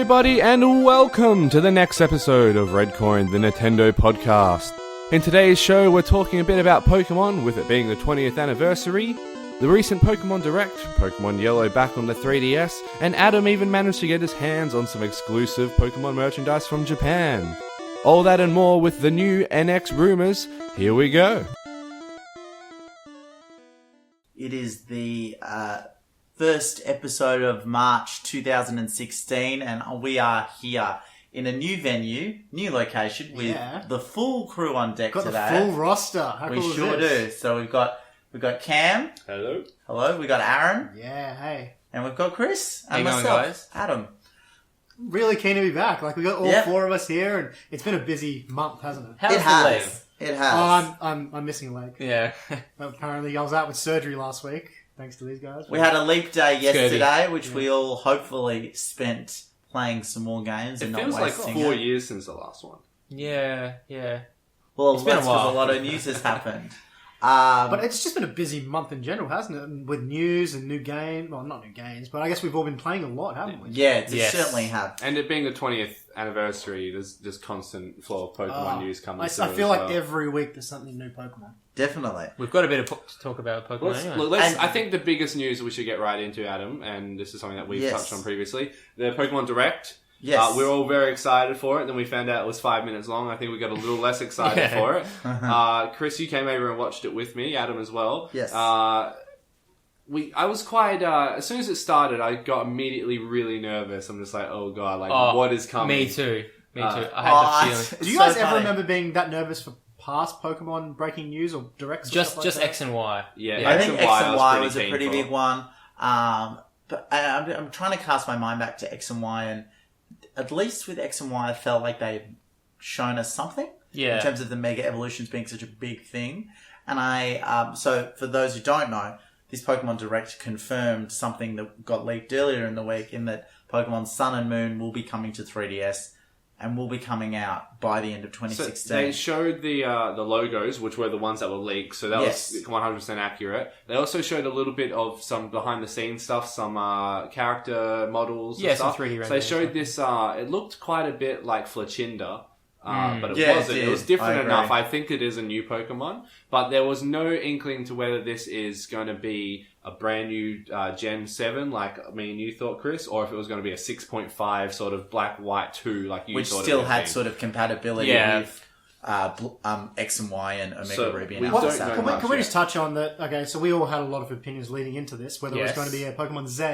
everybody, and welcome to the next episode of Redcoin, the Nintendo podcast. In today's show, we're talking a bit about Pokemon, with it being the 20th anniversary, the recent Pokemon Direct, Pokemon Yellow back on the 3DS, and Adam even managed to get his hands on some exclusive Pokemon merchandise from Japan. All that and more with the new NX rumors. Here we go. It is the first episode of March 2016, and we are here in a new venue, new location, with the full crew on deck today. Got the full roster. How we cool is sure this? do. So we've got Cam. Hello. Hello. We got Aaron. Yeah, hey. And we've got Chris. And How you myself, going, guys? Adam. Really keen to be back. Like, we got all four of us here, and it's been a busy month, hasn't it? How's It the has. leg? It has. Oh, I'm missing a leg. Yeah. Apparently, I was out with surgery last week, thanks to these guys. We had a leap day yesterday, which we all hopefully spent playing some more games and It not feels like wasting 4 it. years since the last one. Yeah. Well, It's been a that's because while. a lot of news has happened. But it's just been a busy month in general, hasn't it? With news and new game. Well, not new games, but I guess we've all been playing a lot, haven't we? Yeah, it Yes. certainly have. And it being the 20th anniversary, there's just constant flow of Pokemon news coming I through. feel as like well. every week there's something new Pokemon. Definitely. We've got a bit to talk about Pokemon anyway. And- I think the biggest news we should get right into, Adam, and this is something that we've Yes. touched on previously, the Pokemon Direct. Yes. We were all very excited for it, then we found out it was 5 minutes long. I think we got a little less excited Yeah. for it. Chris, you came over and watched it with me, Adam as well. Yes. I was quite, as soon as it started, I got immediately really nervous. I'm just like, oh god, what is coming? Me too. I had the feeling. Do you guys ever remember being that nervous for past Pokemon breaking news or directs? Just X and Y. Yeah, I think X and Y was a pretty pretty keen big for. one. But I'm trying to cast my mind back to X and Y, and at least with X and Y, I felt like they'd shown us something Yeah. in terms of the Mega Evolutions being such a big thing. And so for those who don't know, this Pokemon Direct confirmed something that got leaked earlier in the week, in that Pokemon Sun and Moon will be coming to 3DS and will be coming out by the end of So 2016. they showed the logos, which were the ones that were leaked, so that Yes. was 100% accurate. They also showed a little bit of some behind-the-scenes stuff, some character models Yeah, and some stuff. 3D So they renders, showed this, it looked quite a bit like Flacinda, but it Yeah, it wasn't. It did. was different I agree. enough. I think it is a new Pokemon, but there was no inkling to whether this is going to be a brand new Gen 7, like me and you thought, Chris, or if it was going to be a 6.5 sort of black, white 2, like you which thought still it would had be. sort of compatibility Yeah. with X and Y and Omega So Ruby we and don't Alpha know Sapphire. Can we yet. just touch on that? Okay, so we all had a lot of opinions leading into this, whether it was Yes. going to be a Pokemon Z,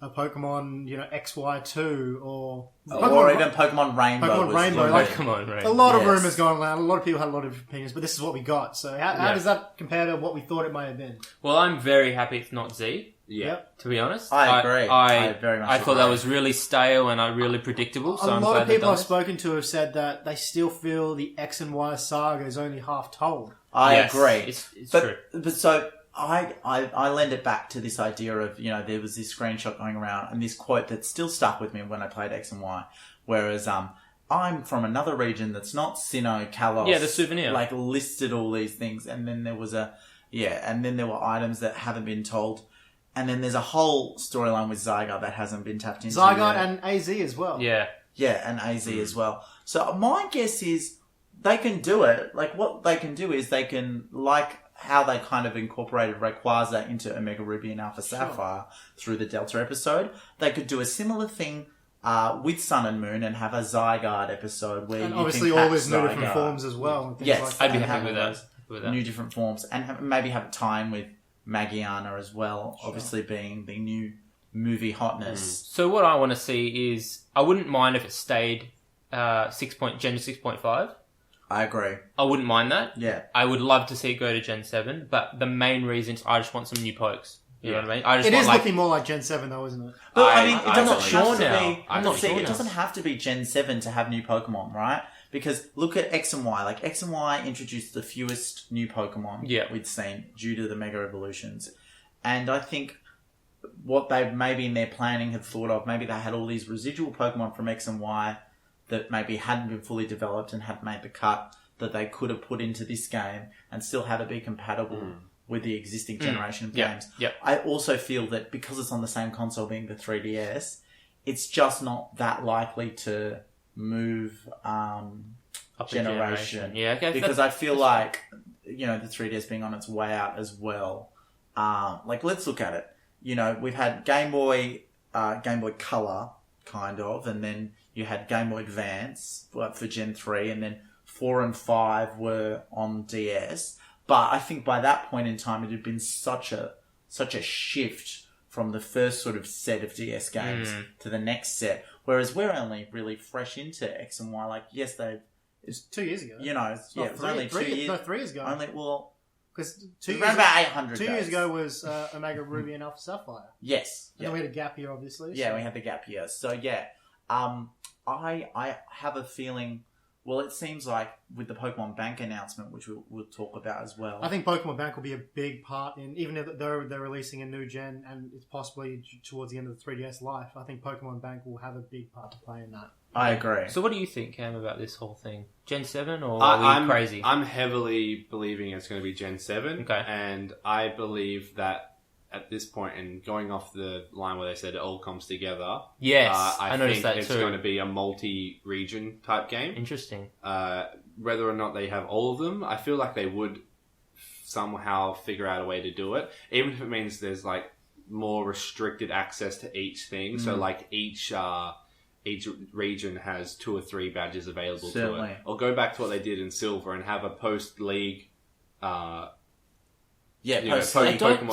a Pokemon, XY2, or Or even Pokemon Rainbow. Pokemon was Rainbow, rumored. like- Come on, right? a lot of Yes. rumors going around. A lot of people had a lot of opinions, but this is what we got. So how Yeah. does that compare to what we thought it may have been? Well, I'm very happy it's not Z. Yeah. Yep. To be honest, I agree. I very much I thought agree. that was really stale and really predictable. So A I'm lot glad of they've people done I've it. spoken to have said that they still feel the X and Y saga is only half told. I Yes, agree. It's but, true. But so I lend it back to this idea of, there was this screenshot going around and this quote that still stuck with me when I played X and Y. Whereas I'm from another region that's not Sinnoh, Kalos. Yeah, the souvenir. Like listed all these things, and then there was and then there were items that haven't been told. And then there's a whole storyline with Zygarde that hasn't been tapped into Zygarde yet. and AZ as well. Yeah. Yeah, and AZ as well. So my guess is they can do it. Like, what they can do is they can, like how they kind of incorporated Rayquaza into Omega Ruby and Alpha Sapphire through the Delta episode, they could do a similar thing with Sun and Moon and have a Zygarde episode where And you obviously can all catch these new different Zygarde. forms as well. And things Yes, like I'd be and happy with have that. those new different forms, and maybe have it tie in with Magiana as well, obviously being the new movie hotness. So what I want to see is, I wouldn't mind if it stayed Gen 6.5. I agree. I wouldn't mind that. Yeah. I would love to see it go to Gen 7, but the main reason is I just want some new pokes. You know what I mean? I just It want is like, looking more like Gen 7 though, isn't it? But I- I mean, it I'm doesn't not have sure to now. be. I'm not See, sure it now. doesn't have to be Gen 7 to have new Pokemon, right? Because look at X and Y. Like, X and Y introduced the fewest new Pokemon we'd seen due to the Mega Evolutions. And I think what they maybe in their planning had thought of, maybe they had all these residual Pokemon from X and Y that maybe hadn't been fully developed and hadn't made the cut, that they could have put into this game and still have it be compatible with the existing generation of games. Yep. I also feel that because it's on the same console being the 3DS, it's just not that likely to move Up a generation. Yeah, okay. Because I feel like, the 3DS being on its way out as well. Let's look at it. We've had Game Boy Color, kind of, and then you had Game Boy Advance for Gen 3, and then 4 and 5 were on DS. But I think by that point in time, it had been such a shift from the first sort of set of DS games to the next set. Whereas we're only really fresh into X and Y. Yes, It's 2 years ago. it was only 2 years. No, 3 years ago. Because around about 800 2 days. years ago was Omega Ruby and Alpha Sapphire. Yes. And then we had a gap year, obviously. Yeah, we had the gap year. So, yeah. I have a feeling... Well, it seems like with the Pokemon Bank announcement, which we'll talk about as well. I think Pokemon Bank will be a big part in... Even if they're releasing a new gen and it's possibly towards the end of the 3DS life, I think Pokemon Bank will have a big part to play in that. I agree. So what do you think, Cam, about this whole thing? Gen 7 or are we crazy? I'm heavily believing it's going to be Gen 7. Okay. And I believe that at this point, and going off the line where they said it all comes together, yes, I noticed think that it's too. going to be a multi-region type game. Interesting. Whether or not they have all of them, I feel like they would somehow figure out a way to do it, even if it means there's more restricted access to each thing. So each region has 2 or 3 badges available to it. Or go back to what they did in Silver and have a post-league Pokemon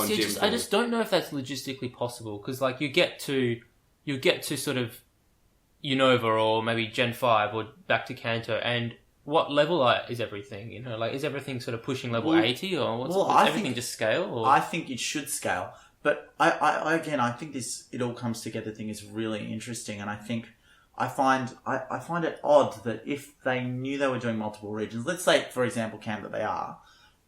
gym. I just don't know if that's logistically possible because, you get to sort of Unova or maybe Gen 5 or back to Kanto, and what level is everything? Is everything sort of pushing level 80 or what's everything just scale? Or? I think it should scale, but I think it all comes together thing is really interesting, and I find it odd that if they knew they were doing multiple regions, let's say for example, Cam, that they are.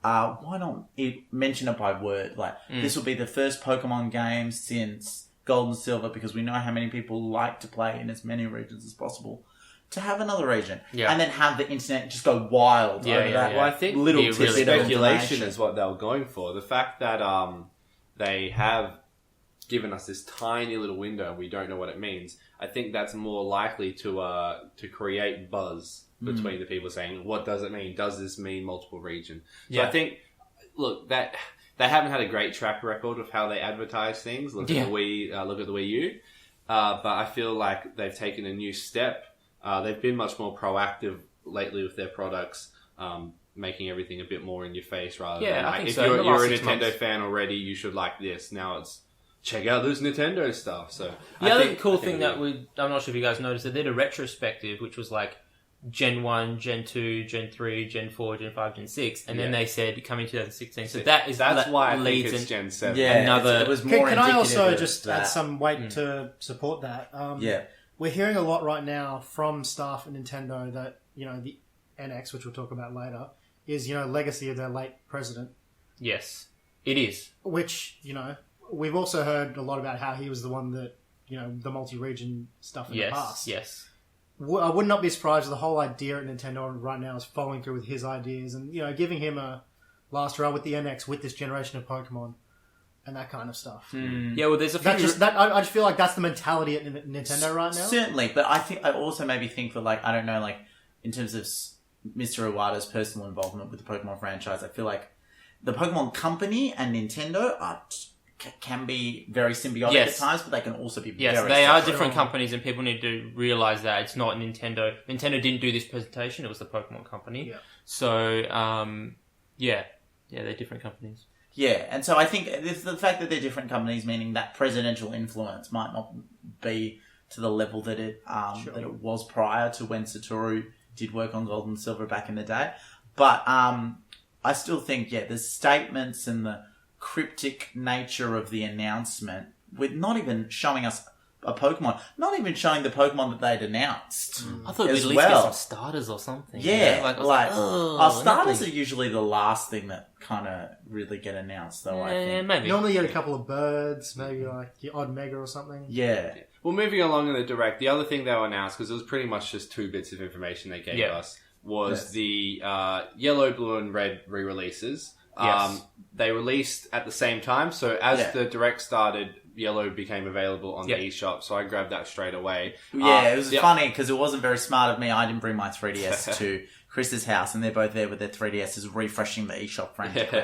Why not mention it by word? This will be the first Pokemon game since Gold and Silver, because we know how many people like to play in as many regions as possible. To have another region, and then have the internet just go wild over that. Well, I think little the speculation is what they were going for. The fact that they have given us this tiny little window and we don't know what it means, I think that's more likely to create buzz between the people saying, what does it mean? Does this mean multiple region? So I think, look, that they haven't had a great track record of how they advertise things. Look at the Wii U. But I feel like they've taken a new step. They've been much more proactive lately with their products, making everything a bit more in your face rather than I think if so. you're a Nintendo fan already, you should like this. Now it's check out this Nintendo stuff. So the other cool thing that I'm not sure if you guys noticed, they did a retrospective, which was Gen 1, Gen 2, Gen 3, Gen 4, Gen 5, Gen 6, and then they said coming 2016. So that's why it leads it's Gen 7. Yeah, it was more Can I also indicative just of that. add some weight to support that? We're hearing a lot right now from staff at Nintendo that, the NX, which we'll talk about later, is, legacy of their late president. Yes, it is. Which, we've also heard a lot about how he was the one that, the multi-region stuff in the past. Yes. I would not be surprised if the whole idea at Nintendo right now is following through with his ideas and, giving him a last run with the NX with this generation of Pokemon and that kind of stuff. Yeah, well, there's a few... I just feel like that's the mentality at Nintendo right now. Certainly, but I also maybe think that, I don't know, in terms of Mr. Iwata's personal involvement with the Pokemon franchise, I feel like the Pokemon Company and Nintendo can be very symbiotic at times, but they can also be very they separate. are different companies, and people need to realize that it's not Nintendo. Nintendo didn't do this presentation; it was the Pokemon Company. Yeah. So, they're different companies. Yeah, and so I think the fact that they're different companies, meaning that presidential influence might not be to the level that it was prior to when Satoru did work on Gold and Silver back in the day. But I still think, the statements and the cryptic nature of the announcement, with not even showing us a Pokemon, not even showing the Pokemon that they'd announced. I thought we'd at least get some starters or something. Yeah, our starters nothing. are usually the last thing that kind of really get announced, though. I think Maybe. Normally you get a couple of birds, maybe the odd Mega or something. Yeah. Well, moving along in the Direct, the other thing they were announced, because it was pretty much just 2 bits of information they gave us, was the Yellow, Blue, and Red re-releases. They released at the same time, so as the Direct started, Yellow became available on the eShop, so I grabbed that straight away. Yeah, it was funny because it wasn't very smart of me. I didn't bring my 3DS to Chris's house, and they're both there with their 3DSs refreshing the eShop frantically.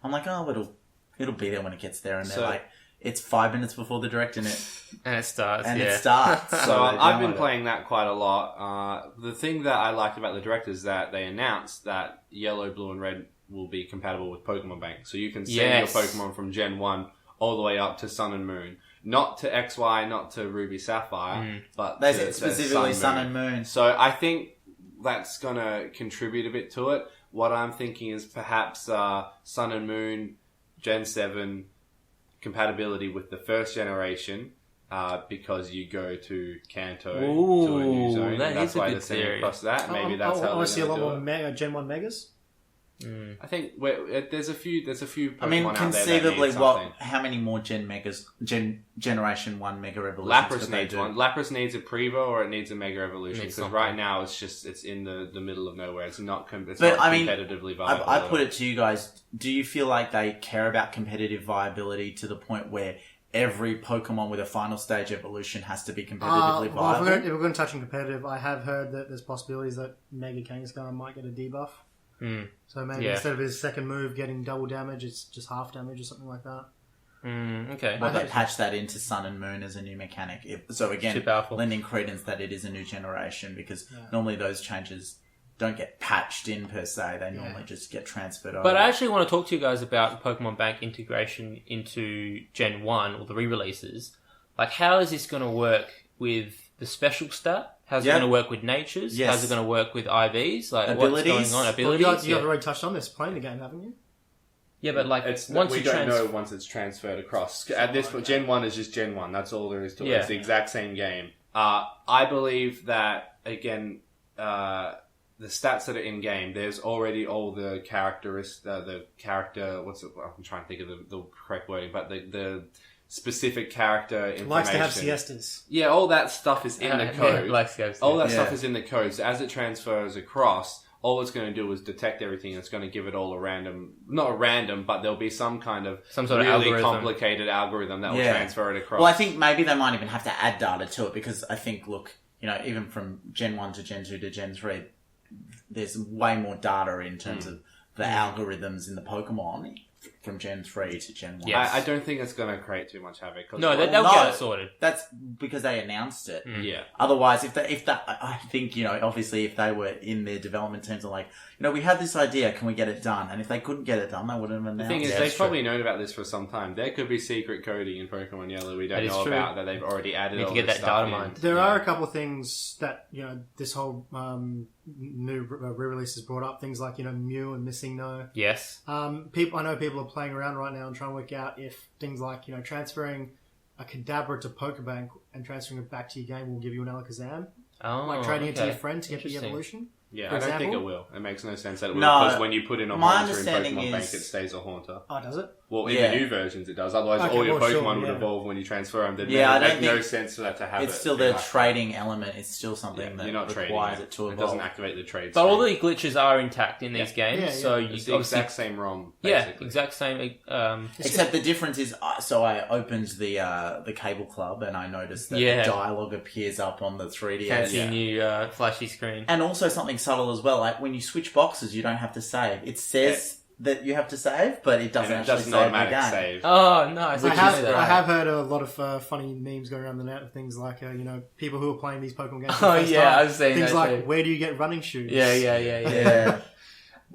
I'm like, oh, it'll be there when it gets there, and they're like, it's 5 minutes before the direct and it starts. So I've been playing that quite a lot. The thing that I liked about the direct is that they announced that Yellow, Blue, and Red will be compatible with Pokemon Bank, so you can send your Pokemon from Gen 1 all the way up to Sun and Moon. Not to XY, not to Ruby Sapphire, but they said specifically Sun and Moon. So I think that's going to contribute a bit to it. What I'm thinking is perhaps Sun and Moon Gen 7 compatibility with the first generation, because you go to Kanto to a new zone. That that's is a why good they're sending theory. across that. Maybe that's how I want to see a lot do more Gen 1 Megas. I think there's a few Pokemon I mean, out conceivably, there that need how many more Generation 1 Mega Evolutions Lapras needs one. Lapras needs a Prevo or it needs a Mega Evolution, because right now it's in the middle of nowhere. It's not competitively viable. I put it to you guys, do you feel like they care about competitive viability to the point where every Pokemon with a final stage evolution has to be competitively viable? If we're going to touch on competitive, I have heard that there's possibilities that Mega Kangaskhan might get a debuff. So maybe instead of his second move getting double damage, it's just half damage or something like that. Okay. Well, they patch that into Sun and Moon as a new mechanic. So again, lending credence that it is a new generation, because normally those changes don't get patched in per se. They normally just get transferred over. But I actually want to talk to you guys about the Pokemon Bank integration into Gen 1 or the re-releases. Like, how is this going to work with the special stat? How's it going to work with natures? Yes. How's it going to work with IVs? Like, abilities? What's going on? Abilities? Well, you've already touched on this playing the game, haven't you? Yeah, but like we don't know once it's transferred across. At this point, Gen 1 is just Gen 1. That's all there is to it. It's the exact same game. I believe that, again, the stats that are in game, there's already all the characteristics, I'm trying to think of the correct wording, but the specific character information. Likes to have siestas. Yeah, all that stuff is in the code. All that stuff Yeah. is in the code. So as it transfers across, all it's going to do is detect everything. It's going to give it all not a random, but there'll be some sort of really algorithm. complicated algorithm that will transfer it across. Well, I think maybe they might even have to add data to it, because I think, even from Gen 1 to Gen 2 to Gen 3, there's way more data in terms of the algorithms in the Pokemon from Gen 3 to Gen 1. I don't think it's going to create too much havoc. No, they'll get it sorted. That's because they announced it. Yeah. Otherwise, I think, obviously if they were in their development teams and like, we had this idea, can we get it done? And if they couldn't get it done, they wouldn't have announced it. The thing is, they've probably known about this for some time. There could be secret coding in Pokemon Yellow we don't know about that they've already added. Need to get that data mined. There are a couple of things that, this whole new re-release has brought up. Things like, Mew and Missing No. Yes. I know people are playing around right now and trying to work out if things like, transferring a Kadabra to Pokebank and transferring it back to your game will give you an Alakazam. Oh, like trading it to your friend to get the evolution. Yeah, I don't think it will. It makes no sense that it will, No, because when you put in a my Haunter in understanding Pokemon Bank, is- it stays a Haunter. Oh, does it? Well, in the new versions it does. Otherwise, all your Pokemon would evolve when you transfer them. It I don't makes no think sense for that to happen. It's still the trading element. It's still something that you're not trading requires it to It evolve. doesn't activate the trade. But all the glitches are intact in these games, Yeah, so you it's the exact same ROM. Basically. exact same. Except the difference is, so I opened the Cable Club and I noticed that the dialogue appears up on the 3DS. Fancy new flashy screen. And also something subtle as well, like when you switch boxes, you don't have to save. It says that you have to save, but it doesn't actually doesn't save the automatic game. save. Oh, nice. I have heard a lot of funny memes going around the net of things like, people who are playing these Pokemon games for the first time. I was saying things that like, too. where do you get running shoes? Yeah.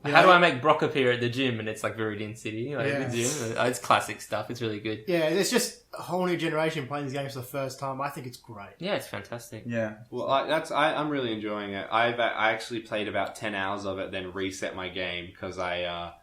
How do I make Brock appear at the gym? And it's like Viridian City, the gym. It's classic stuff. It's really good. Yeah, it's just a whole new generation playing these games for the first time. I think it's great. Yeah, it's fantastic. Yeah. Well, I'm really enjoying it. I actually played about 10 hours of it, then reset my game because I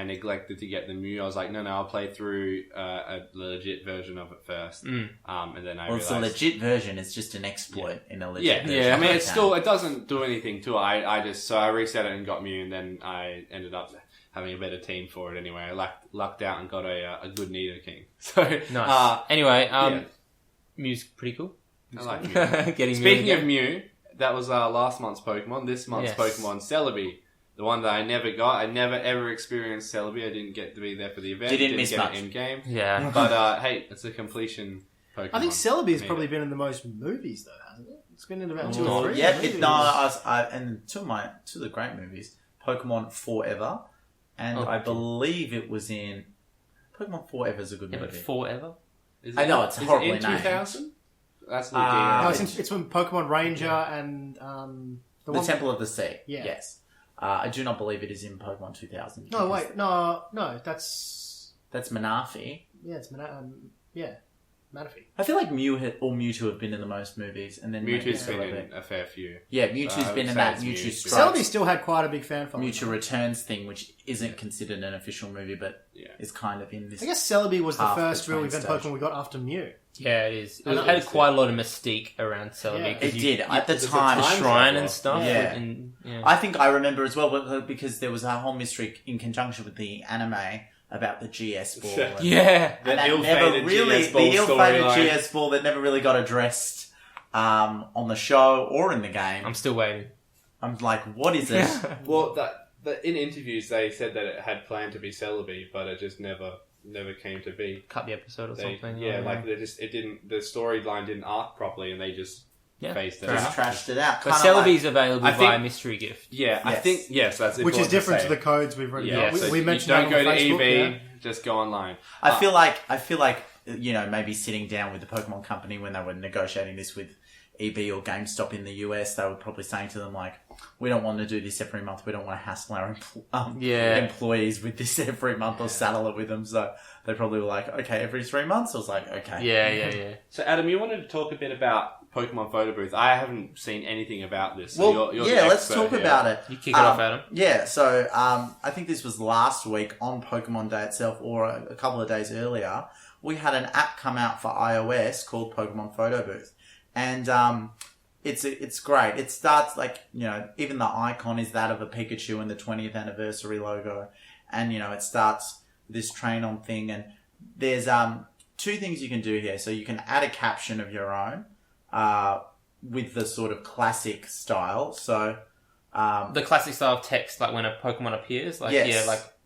neglected to get the Mew. I was like, no, I'll play through a legit version of it first. And then I realized... it's a legit version. It's just an exploit in a legit version. Yeah. I mean, it doesn't do anything to it. I reset it and got Mew, and then I ended up having a better team for it anyway. I lucked out and got a good Nidoking. So nice. Anyway, Mew's pretty cool. I like Mew. Getting Speaking of Mew, that was last month's Pokemon. This month's Yes. Pokemon, Celebi. The one that I never got. I never ever experienced Celebi. I didn't get to be there for the event. Didn't miss get much. it in game. Yeah. But hey, it's a completion Pokemon. I think Celebi has probably been in the most movies, though, hasn't it? It's been in about 2 or 3. Yeah, movies. and two of the great movies, Pokemon Forever, and I believe it was in Pokemon Forever is a good Yeah, movie. but forever. I know it's horribly Is it in named. 2000? That's the No, it's when Pokemon Ranger and The Temple of the Sea. Yeah. Yes. I do not believe it is in Pokemon 2000. No, wait, no, that's Manaphy. yeah, it's Manaphy. I feel like Mewtwo have been in the most movies, and then Mewtwo's maybe been Celebi. in a fair few. Yeah, Mewtwo's I would been in say that it's Mewtwo Mewtwo. Strikes. Celebi still had quite a big fan following. Mewtwo Returns thing, which isn't considered an official movie, but is kind of in this. I guess Celebi was the half first the real train event stage. Pokemon we got after Mew. Yeah, it is. And It had quite a lot of mystique around Celebi. Yeah. 'cause It you- did at the there's a time. time Shrine travel. and stuff. Yeah. And, yeah. I think I remember as well because there was a whole mystery in conjunction with the anime about the GS ball. and- Yeah. And that ill-fated never really, GS ball the ill-fated storyline. GS ball that never really got addressed on the show or in the game. I'm still waiting. I'm like, what is it? Well, in interviews they said that it had planned to be Celebi, but it just never came to be. Cut the episode or something. The storyline didn't arc properly, and they just phased it fair out. Just trashed it out. But Kinda Celebi's available I think- via mystery gift. Yeah, I Yes. think that's Which is important different say. to the codes we've already Yeah, got. so We you mentioned don't that go on to Facebook, EV, yeah. just go online. I feel like maybe sitting down with the Pokemon company when they were negotiating this with EB or GameStop in the US, they were probably saying to them like, "We don't want to do this every month. We don't want to hassle our employees with this every month or saddle it with them." So they probably were like, "Okay, every 3 months." I was like, "Okay, Yeah. So Adam, you wanted to talk a bit about Pokemon Photo Booth. I haven't seen anything about this. So Well, you're the let's expert talk here. about it. You kick it off, Adam. Yeah, so I think this was last week on Pokemon Day itself, or a couple of days earlier. We had an app come out for iOS called Pokemon Photo Booth, and it's great. It starts even the icon is that of a Pikachu and the 20th anniversary logo, and it starts this train on thing, and there's two things you can do here. So you can add a caption of your own with the sort of classic style. So The classic style of text, like when a Pokemon appears,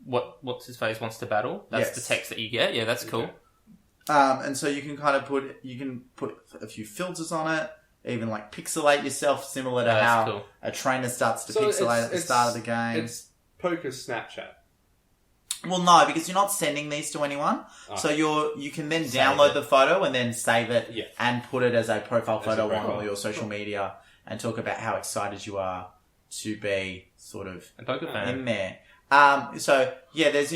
what's his face wants to battle. That's Yes. the text that you get. Yeah, that's cool. and so you can put a few filters on it, even like pixelate yourself, similar to That's how cool. a trainer starts to So pixelate at the start of the game. It's Poker's Snapchat. Well, no, because you're not sending these to anyone. So you can then download the photo and then save it and put it as a profile photo on all your social media and talk about how excited you are to be sort of A Pokemon. in there. There's,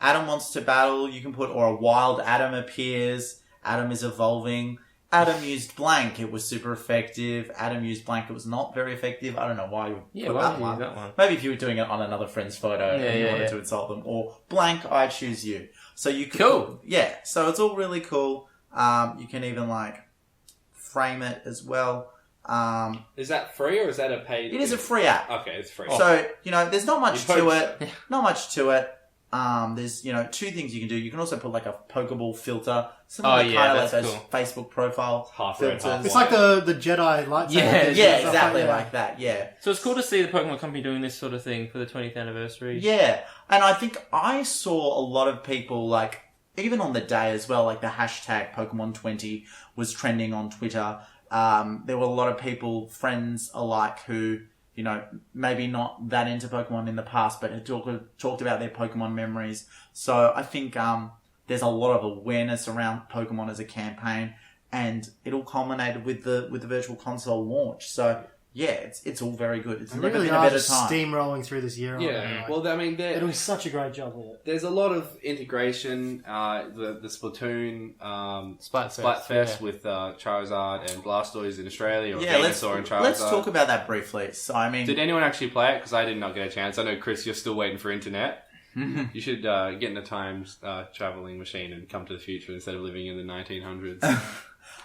Adam wants to battle, you can put, or a wild Adam appears, Adam is evolving, Adam used blank, it was super effective, Adam used blank, it was not very effective, I don't know why you put why that would you one. use that one? Maybe if you were doing it on another friend's photo and you wanted to insult them, or blank, I choose you. So you could, Cool. so it's all really cool. You can even frame it as well. Is that free or is that a paid? It is a free app. Okay, it's free. So, there's not much You to poke it. Not much to it. There's, two things you can do. You can also put a Pokeball filter. Similar to kind of like that's those Facebook profile Half red, filters. half It's white. like the Jedi lightsaber. Yeah, things Yeah, and stuff exactly that. like that. Yeah. So it's cool to see the Pokemon Company doing this sort of thing for the 20th anniversary. Yeah. And I think I saw a lot of people, even on the day as well, the hashtag Pokemon20 was trending on Twitter. There were a lot of people, friends alike, who, maybe not that into Pokemon in the past, but had talked about their Pokemon memories. So I think there's a lot of awareness around Pokemon as a campaign, and it all culminated with the Virtual Console launch. So yeah, it's all very good. It's They never really been a are better just time. steamrolling through this year. Yeah. Well, I mean, they're doing such a great job with it. there's a lot of integration. The Splatoon Splatfest, with Charizard and Blastoise in Australia, or Yeah, Venusaur and Charizard. let's talk about that briefly. So I mean, Did anyone actually play it? Because I did not get a chance. I know, Chris, you're still waiting for internet. You should get in a time traveling machine and come to the future instead of living in the 1900s.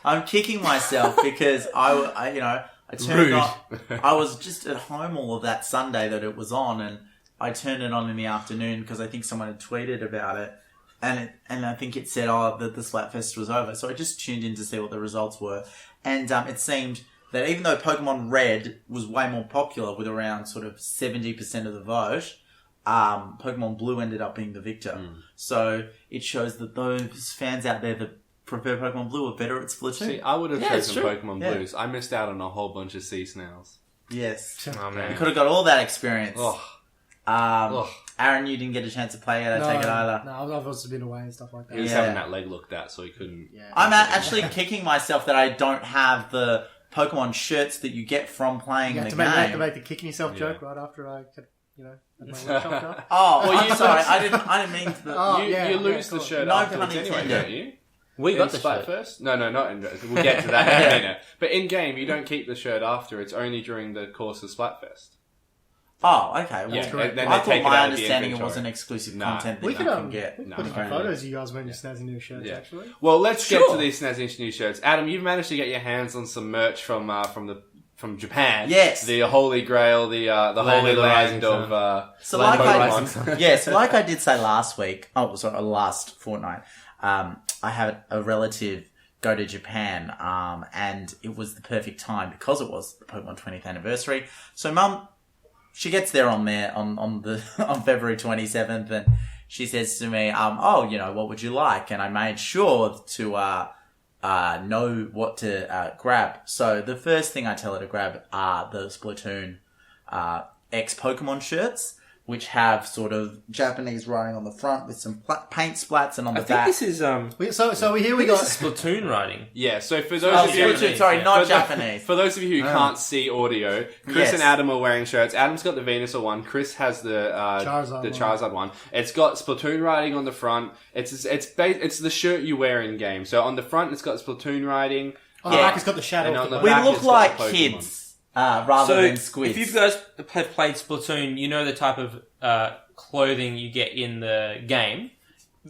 I'm kicking myself because I turned on. I was just at home all of that Sunday that it was on, and I turned it on in the afternoon because I think someone had tweeted about it, and I think it said that the Splatfest was over. So I just tuned in to see what the results were, and it seemed that even though Pokemon Red was way more popular with around sort of 70% of the vote, Pokemon Blue ended up being the victor. So it shows that those fans out there that prefer Pokemon Blue are better at Splatoon. See, I would have chosen Pokemon Blues. I missed out on a whole bunch of sea snails. Yes. Oh, man. You could have got all that experience. Oh. Aaron, you didn't get a chance to play it, I take it either. No, I've also been away and stuff like that. He was having that leg looked at, so he couldn't. Yeah. I'm actually kicking myself that I don't have the Pokemon shirts that you get from playing You the have game. to make the kicking yourself joke right after I had my leg chopped up. Oh, well, I'm sorry. I didn't mean to. You lose the shirt No afterwards pun anyway, intended. don't you? We got the Splat shirt. first? No, not in. We'll get to that in a minute. But in game, you don't keep the shirt after. It's only during the course of Splatfest. Oh, okay. Well, Yeah, correct. then I they thought take it my out of the understanding it inventory. wasn't exclusive Nah. content that We you could can get. put No, some apparently. photos of you guys wearing your snazzy new shirts, actually. Well, let's get to these snazzy new shirts. Adam, you've managed to get your hands on some merch from Japan. Yes. The Holy Grail, the Holy of the Land Rising of So Land like Pokemon. so like I did say last week, last fortnight, I had a relative go to Japan, and it was the perfect time because it was the Pokemon 20th anniversary. So Mum, she gets there on February 27th, and she says to me, what would you like? And I made sure to know what to grab. So the first thing I tell her to grab are the Splatoon X Pokemon shirts, which have sort of Japanese writing on the front with some paint splats, and on the I think back. this is So here we got Splatoon writing. Yeah, so for those of you... Splatoon, sorry, not For Japanese. For those of you who can't see audio, Chris Yes. and Adam are wearing shirts. Adam's got the Venusaur one. Chris has the Charizard one. It's got Splatoon writing on the front. It's the shirt you wear in game. So on the front, it's got Splatoon writing. on the back. It's got the shadow. And of on the the We back look it's got like Pokemon. kids rather So than squids. if you guys have played Splatoon, you know the type of clothing you get in the game.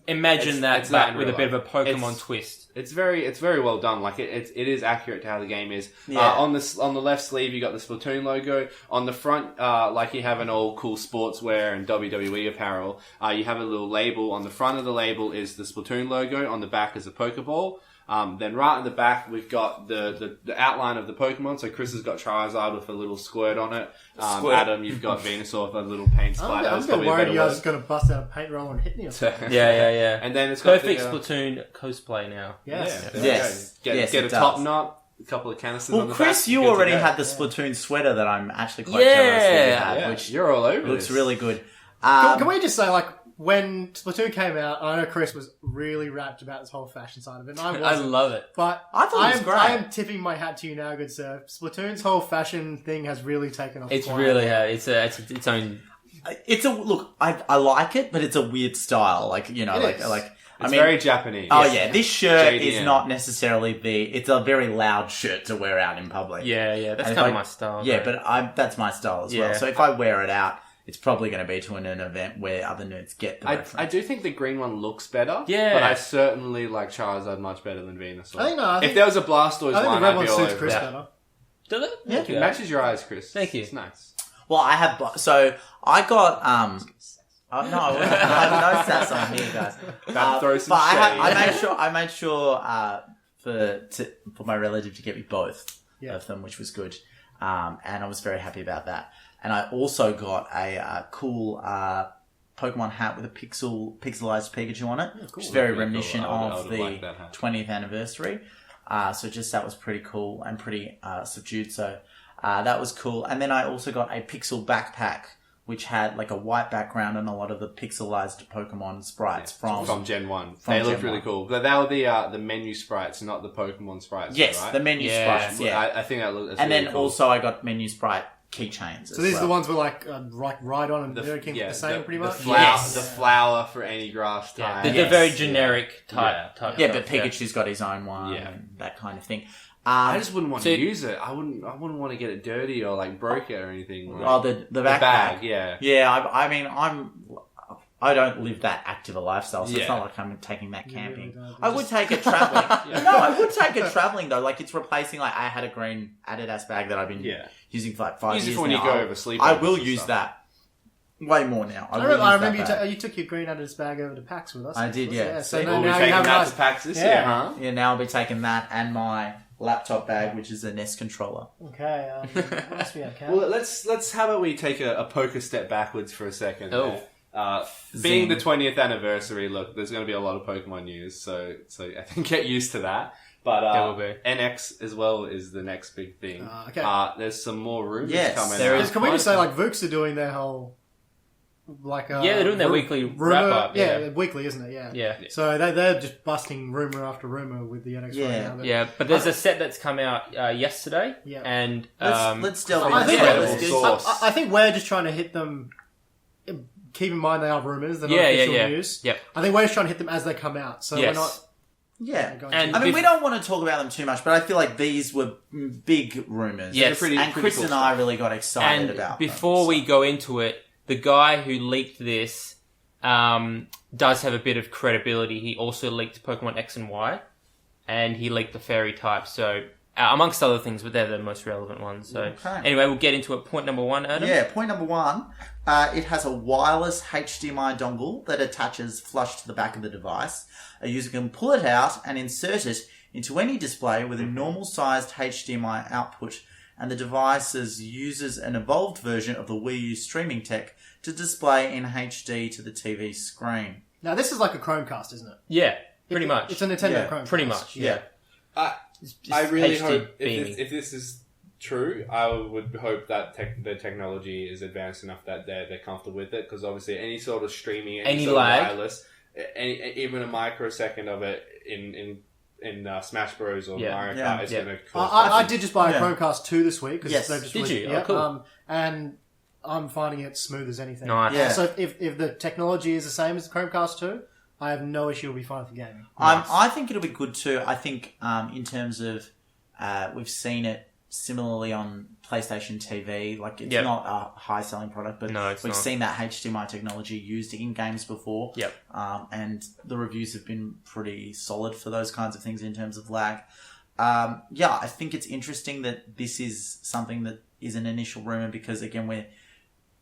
Imagine It's that in with a real bit of a life. Pokemon It's- twist. It's very well done. Like it is accurate to how the game is. Yeah. On the left sleeve, you got the Splatoon logo. On the front, like you have an all cool sportswear and WWE apparel. You have a little label. On the front of the label is the Splatoon logo. On the back is a Pokeball. Then right in the back, we've got the outline of the Pokemon. So Chris has got Charizard with a little squirt on it. Squirt. Adam, you've got Venusaur with a little paint splatter. I'm That's a bit probably a worried better you guys word. are going to bust out a paint roll and hit me or something. Yeah. And then it's got Perfect the, Splatoon cosplay now. Yes. there Yes. you go. Yes, Get it a top does. knot, a couple of canisters on Well, the Chris, back. you good to already go. had the Splatoon sweater that I'm actually quite jealous that you had, Yeah, which you're all over looks this. really good. Can we just say, like, when Splatoon came out, I know Chris was really wrapped about this whole fashion side of it, and I wasn't. I love it. But I thought it was great. I am tipping my hat to you now, good sir. Splatoon's whole fashion thing has really taken off. It's quite really well. it's its own. It's a look. I like it, but it's a weird style. Like It is. I It's mean, very Japanese. oh yeah, this shirt is JDM. not necessarily it's a very loud shirt to wear out in public. Yeah, that's And if kind of I- my style. Yeah, though. but that's my style as Yeah. well. So if I wear it out, it's probably going to be to an event where other nerds get the I reference. do think the green one looks better. Yeah. But I certainly like Charizard much better than Venusaur. I think if there was a Blastoise I think one, the red I'd one be all suits over Chris it. better. Does it? Yeah. Thank you, It matches your eyes, Chris. Thank you. It's nice. Well, I have. So I got. Oh, no, I have no sass on here, guys. About to throw some but shade. I made sure for my relative to get me both of them, which was good, and I was very happy about that. And I also got a cool Pokemon hat with a pixelized Pikachu on it, which is very Pretty reminiscent cool. I of would the like that hat. 20th anniversary. So just that was pretty cool and pretty subdued. So that was cool. And then I also got a pixel backpack, which had like a white background and a lot of the pixelized Pokemon sprites From Gen 1. From They Gen look really 1. cool. But they were the menu sprites, not the Pokemon sprites. Yes, right? the menu Yeah. sprites. Yeah, I think that looks and really then cool. also I got menu sprite keychains. So these are the ones with like right on and everything yeah, the same, pretty much. Yes. The flower for any grass Yeah, type. they're Yes. very generic type. Yeah, stuff, but Pikachu's got his own one Yeah. and that kind of thing. I just wouldn't want So- to use it. I wouldn't want to get it dirty or like broke it or anything. Like, Oh, the backpack. bag, yeah. Yeah, I mean, I don't live that active a lifestyle, so it's Yeah. not like I'm taking that camping. really don't. I would take it traveling. No, I would take it traveling though. Like it's replacing. Like I had a green Adidas bag that I've been Yeah. using for like 5 Use it years for when you now. go over sleep. I will use that way more now. I remember you took your green Adidas bag over to PAX with us. I did, yeah. So See, now, We'll be now you taking have that nice. to PAX this Yeah. year, huh? Yeah, now I'll be taking that and my laptop bag, which is a Nest controller. Okay, what else we have, Cam? Well, let's how about we take a poker step backwards for a second. Oh. Being the 20th anniversary, look, there's going to be a lot of Pokemon news, so I think get used to that. But There will be. NX as well is the next big thing. Okay. There's some more rumors Yes, coming there out. is. Can we just say, like, Vooks are doing their whole... they're doing their weekly rumor, wrap-up. Yeah, weekly, isn't it? Yeah. Yeah. So they're just busting rumor after rumor with the NX right now. Yeah, but there's a set that's come out yesterday, Yeah. and Let's delve I into think, it. Incredible Let's do- source. I think we're just trying to hit them. Keep in mind they are rumors. They're not Yeah, official yeah. news. Yep. I think we're just trying to hit them as they come out. So Yes. we're not. Yeah. going And to- I mean, we don't want to talk about them too much, but I feel like these were big rumors. Yes. Pretty And Chris cool and I really got excited and about before them. we go into it, the guy who leaked this does have a bit of credibility. He also leaked Pokemon X and Y, and he leaked the fairy type. So, amongst other things, but they're the most relevant ones. So, Okay. anyway, we'll get into it. Point number 1, Adam. Yeah, point number 1. It has a wireless HDMI dongle that attaches flush to the back of the device. A user can pull it out and insert it into any display with a normal-sized HDMI output, and the device uses an evolved version of the Wii U streaming tech to display in HD to the TV screen. Now this is like a Chromecast, isn't it? Yeah, pretty much. It's a Nintendo Yeah, Chromecast. Pretty much, yeah. I really HD hope beaming. if this is true, I would hope that the technology is advanced enough that they're comfortable with it, because obviously any sort of streaming, any sort lag. of wireless, even a microsecond of it in Smash Bros or Yeah. Mario Yeah. Kart is Yeah. going to cause I problems. did just buy a Yeah. Chromecast 2 this week. Cause Yes. they've just Did released- you? Oh, yeah, cool. and I'm finding it smooth as anything. Nice. Yeah. So if the technology is the same as the Chromecast 2, I have no issue. It'll be fine for gaming. I think it'll be good too. I think in terms of we've seen it similarly on PlayStation TV. Like it's Yep. not a high selling product, but No, it's we've not. seen that HDMI technology used in games before. Yep. And the reviews have been pretty solid for those kinds of things in terms of lag. I think it's interesting that this is something that is an initial rumor because again,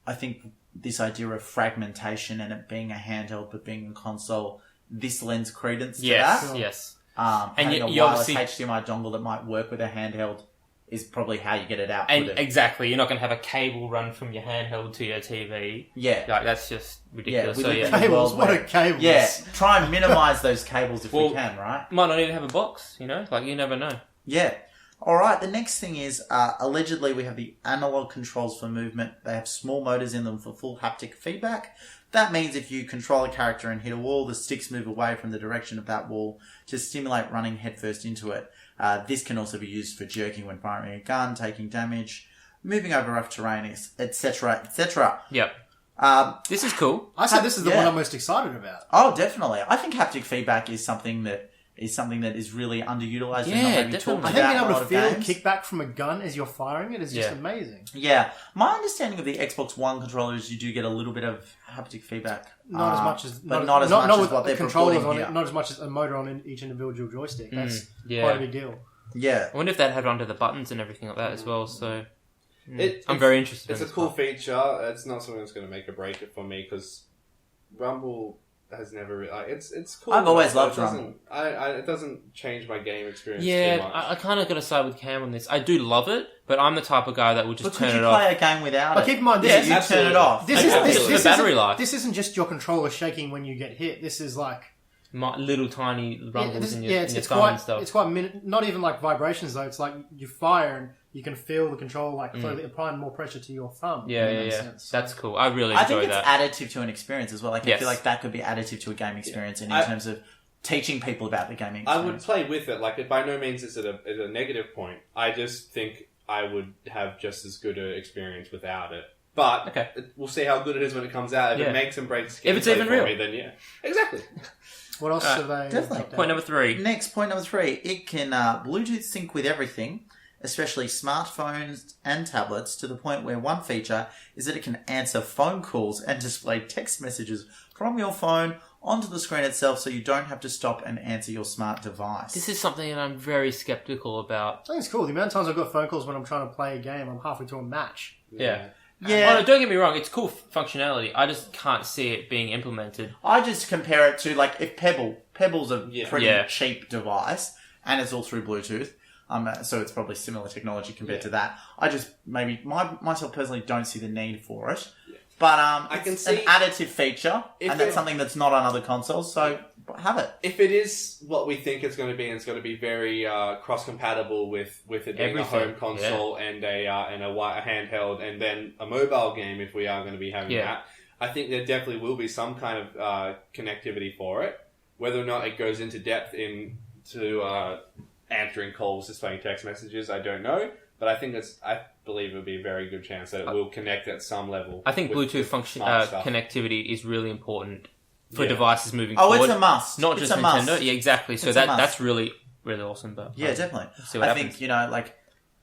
I think this idea of fragmentation and it being a handheld but being a console, this lends credence to Yes, that. yes. And having you a wireless obviously- HDMI dongle that might work with a handheld is probably how you get it out. And exactly, you're not going to have a cable run from your handheld to your TV. Yeah. Like, that's just ridiculous. we So, live yeah. in a Cables, world what where- are cables? Yeah, try and minimise those cables if we Well- can, right? Might not even have a box, you know? Like, you never know. Yeah. All right. The next thing is allegedly we have the analog controls for movement. They have small motors in them for full haptic feedback. That means if you control a character and hit a wall, the sticks move away from the direction of that wall to stimulate running headfirst into it. This can also be used for jerking when firing a gun, taking damage, moving over rough terrain, etc., etc. Yep. This is cool. I said this is the Yeah. one I'm most excited about. Oh, definitely. I think haptic feedback is something that is really underutilized and not Yeah, maybe definitely. talked I about think being in a able lot to of feel games. kickback from a gun as you're firing it is just Yeah. amazing. Yeah, my understanding of the Xbox One controller is you do get a little bit of haptic feedback. Not as much as, but not as much as with what the they're controllers purporting on here. it. Not as much as a motor on each individual joystick. That's yeah. quite a big deal. Yeah, I wonder if that had under the buttons and everything like that as well, so... I'm It's- very interested It's in a this cool part. feature. It's not something that's going to make or break it for me because Rumble has never. It's cool. I've always but loved it doesn't- Rumble. It doesn't change my game experience Yeah, too much. I kind of got to side with Cam on this. I do love it, but I'm the type of guy that will just but could turn you it off. play a game without But it? keep in mind, this Yeah, is you turn absolutely. it off. this The battery isn't, life. This isn't just your controller shaking when you get hit. This is like Little tiny rumbles in your, in your it's thumb quite and stuff. it's quite not even like vibrations though. It's like you fire and you can feel the control like slowly applying more pressure to your thumb. Yeah, in yeah, that yeah. sense. That's cool. I really I enjoy think it's that. additive to an experience as well. Like I Yes. feel like that could be additive to a game experience, and in I- terms of teaching people about the gaming I would experience. play with it. Like, by no means is it a negative point. I just think I would have just as good an experience without it. But Okay. we'll see how good it is when it comes out. If Yeah. it makes and breaks If it's gameplay even for real. me, then yeah. Exactly. What else have they? definitely. dropped Point out? number 3. Next, point number 3. It can Bluetooth sync with everything, especially smartphones and tablets, to the point where one feature is that it can answer phone calls and display text messages from your phone onto the screen itself so you don't have to stop and answer your smart device. This is something that I'm very skeptical about. I think it's cool. The amount of times I've got phone calls when I'm trying to play a game, I'm halfway through a match. Yeah. Yeah. Oh, no, don't get me wrong. It's cool functionality. I just can't see it being implemented. I just compare it to, like, if Pebble's a Yeah. pretty Yeah. cheap device, and it's all through Bluetooth. So it's probably similar technology compared to that. I just maybe myself personally don't see the need for it. Yeah. But I can see an additive feature, and that's something that's not on other consoles. So have it. If it is what we think it's going to be, and it's going to be very cross-compatible with it being a home console and a handheld, and then a mobile game, if we are going to be having that, I think there definitely will be some kind of connectivity for it. Whether or not it goes into depth into answering calls, displaying text messages, I don't know. But I believe it would be a very good chance that it will connect at some level. I think Bluetooth connectivity is really important for devices moving forward. Oh, it's a must. Not it's just Nintendo. Must. Yeah, exactly. So that's really, really awesome. But yeah, definitely. See what I happens. think,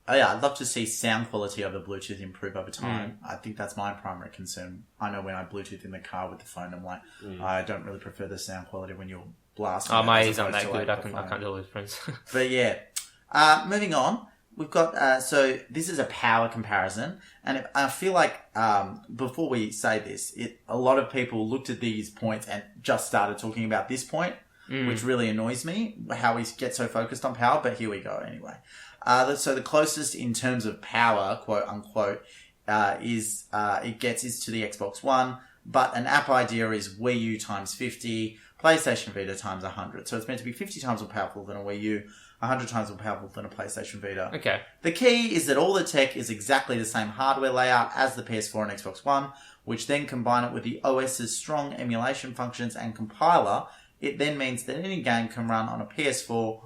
I'd love to see sound quality of the Bluetooth improve over time. I think that's my primary concern. I know when I Bluetooth in the car with the phone, I'm like, I don't really prefer the sound quality when you're blasting. Oh, my ears aren't that good. I can't deal with friends. But yeah. Moving on. We've got, so this is a power comparison, and I feel like, before we say this, a lot of people looked at these points and just started talking about this point, which really annoys me, how we get so focused on power, but here we go anyway. So the closest in terms of power, quote unquote, is to the Xbox One, but an app idea is Wii U times 50, PlayStation Vita times 100. So it's meant to be 50 times more powerful than a Wii U, 100 times more powerful than a PlayStation Vita. Okay. The key is that all the tech is exactly the same hardware layout as the PS4 and Xbox One, which then combine it with the OS's strong emulation functions and compiler. It then means that any game can run on a PS4,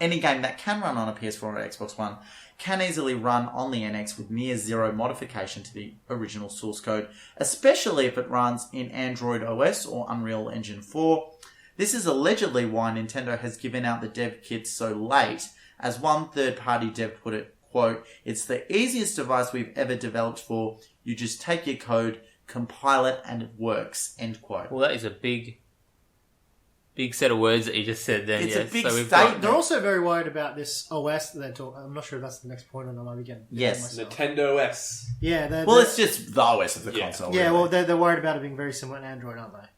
any game that can run on a PS4 or Xbox One can easily run on the NX with near zero modification to the original source code, especially if it runs in Android OS or Unreal Engine 4. This is allegedly why Nintendo has given out the dev kits so late. As one third-party dev put it, quote, "It's the easiest device we've ever developed for. You just take your code, compile it, and it works," end quote. Well, that is a big set of words that you just said then. It's a big so statement. They're also very worried about this OS that they're talking. I'm not sure if that's the next point, and I might be getting Yes, Nintendo S. Yeah, it's just the OS of the console. Yeah, really. well, they're worried about it being very similar to Android, aren't they?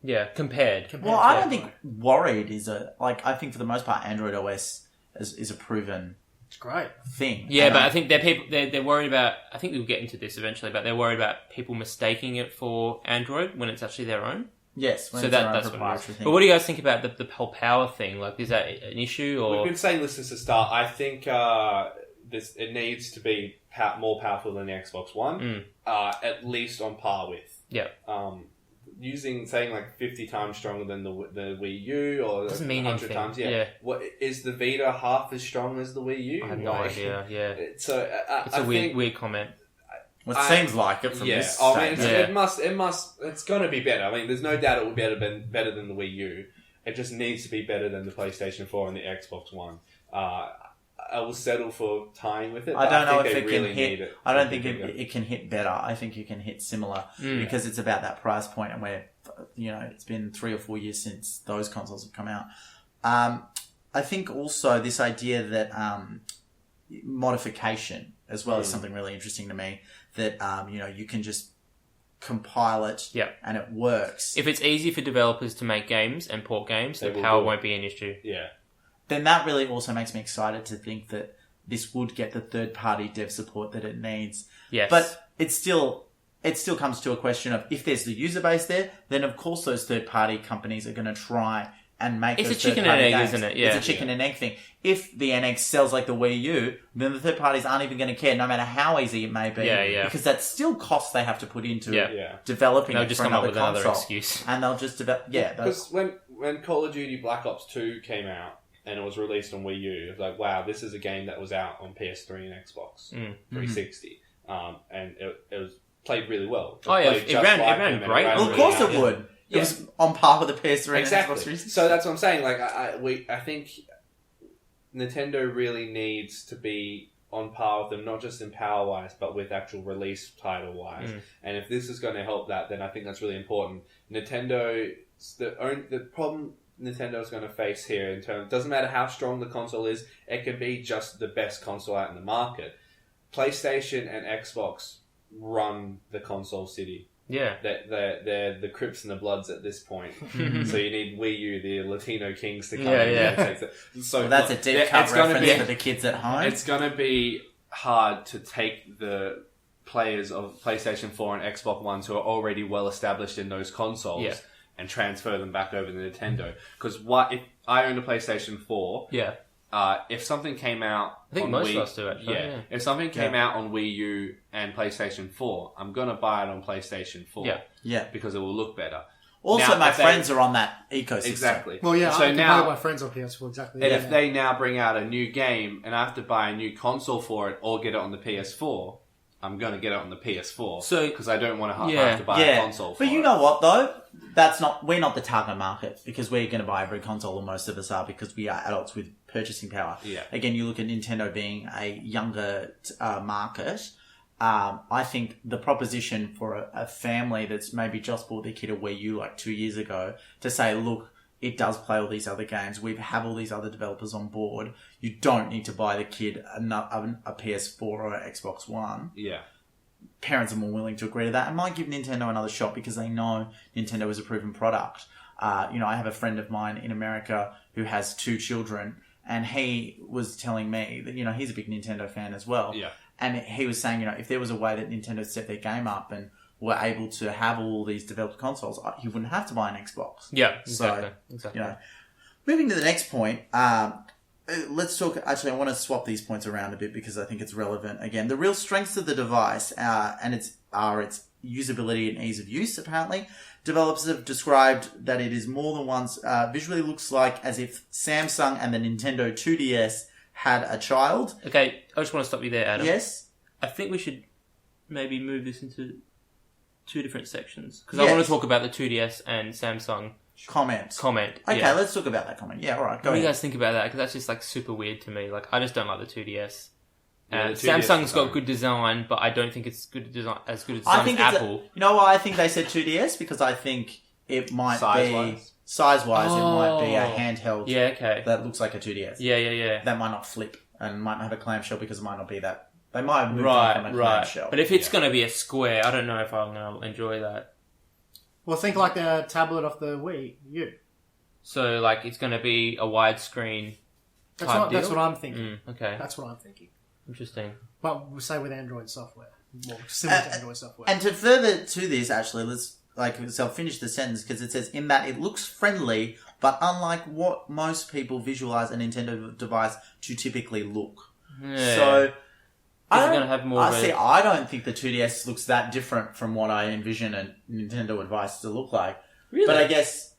Yeah, compared. Well, I don't think worried is I think for the most part, Android OS is a proven It's great thing. Yeah, but I think they're worried about. I think we'll get into this eventually, but they're worried about people mistaking it for Android when it's actually their own. Yes, so that's what it is. But what do you guys think about the whole power thing? Like, is that an issue? Or we've been saying this since the start. I think it needs to be more powerful than the Xbox One, at least on par with. Yeah. Saying like 50 times stronger than the Wii U or doesn't mean 100 anything. Times. Yeah. What is the Vita half as strong as the Wii U? I have no idea. Yeah. So it's a weird comment. Well, it seems like it from this stage. It must. It's going to be better. I mean, there's no doubt it will be better than the Wii U. It just needs to be better than the PlayStation 4 and the Xbox One. I will settle for tying with it. I don't know if it can hit. I don't think it can hit better. I think you can hit similar because it's about that price point, and where it's been 3 or 4 years since those consoles have come out. I think also this idea that modification as well is something really interesting to me. That you can just compile it and it works. If it's easy for developers to make games and port games, the power won't be an issue. Yeah. Then that really also makes me excited to think that this would get the third-party dev support that it needs. Yes. But it still comes to a question of if there's the user base there, then of course those third-party companies are going to try and make it's those a chicken and egg, isn't it? Yeah. It's a chicken and egg thing. If the NX sells like the Wii U, then the third parties aren't even going to care, no matter how easy it may be. Yeah. Because that's still costs they have to put into developing they'll it just for come up another with console. another excuse. And they'll just develop... Yeah. Because when Call of Duty Black Ops 2 came out, and it was released on Wii U, it was like, wow, this is a game that was out on PS3 and Xbox 360. And it was played really well. It ran great. Well, of course it would. It was on par with the PS3 and Xbox 360. So that's what I'm saying. Like, I think Nintendo really needs to be on par with them, not just in power-wise, but with actual release title-wise. And if this is going to help that, then I think that's really important. The problem Nintendo's going to face here in terms, doesn't matter how strong the console is, it can be just the best console out in the market. PlayStation and Xbox run the console city. Yeah. They're the Crips and the Bloods at this point. So you need Wii U, the Latino Kings, to come in and take it. So well, that's a deep cut reference for the kids at home. It's going to be hard to take the players of PlayStation 4 and Xbox Ones who are already well established in those consoles and transfer them back over to Nintendo. Because if I owned a PlayStation 4... Yeah. If something came out, I think most of us do actually. Yeah. If something came out on Wii U and PlayStation 4, I'm gonna buy it on PlayStation 4. Yeah, because it will look better. Also, now, my friends are on that ecosystem. Exactly. Well, yeah. So I can now, play my friends on PS4 exactly. And if they now bring out a new game and I have to buy a new console for it or get it on the PS4, I'm gonna get it on the PS4. So because I don't want to have to buy a console. For but you know what though? We're not the target market because we're going to buy every console, or most of us are, because we are adults with purchasing power. Yeah. Again, you look at Nintendo being a younger market. I think the proposition for a family that's maybe just bought their kid a Wii U like 2 years ago to say, look, it does play all these other games. We have all these other developers on board. You don't need to buy the kid a PS4 or an Xbox One. Yeah. Parents are more willing to agree to that and might give Nintendo another shot because they know Nintendo is a proven product. I have a friend of mine in America who has 2 children, and he was telling me that, he's a big Nintendo fan as well. Yeah. And he was saying, if there was a way that Nintendo set their game up and were able to have all these developed consoles, he wouldn't have to buy an Xbox. Yeah, exactly. Moving to the next point, let's talk. Actually, I want to swap these points around a bit because I think it's relevant. Again, the real strengths of the device are its usability and ease of use. Apparently, developers have described that it is more than once. Visually, looks like as if Samsung and the Nintendo 2DS had a child. Okay, I just want to stop you there, Adam. Yes, I think we should maybe move this into 2 different sections because I want to talk about the 2DS and Samsung. Comment. Okay, let's talk about that comment. Yeah, all right. What do you guys think about that? Because that's just like super weird to me. Like, I just don't like the 2DS. Yeah, the 2DS Samsung's got good design, but I don't think it's as good a design as Apple. You know why I think they said 2DS? Because I think it might size-wise, it might be a handheld that looks like a 2DS. Yeah. That might not flip and might not have a clamshell because it might not be that. They might have moved from a clamshell. But if it's going to be a square, I don't know if I'm going to enjoy that. Well, think like the tablet of the Wii U. So, like, it's going to be a widescreen That's what I'm thinking. Okay. That's what I'm thinking. Interesting. But we'll say with Android software. More similar to Android software. And to further to this, actually, I'll finish the sentence because it says, in that it looks friendly, but unlike what most people visualize a Nintendo device to typically look. Yeah. So... It's going to have more I don't think the 2DS looks that different from what I envision a Nintendo device to look like. Really? But I guess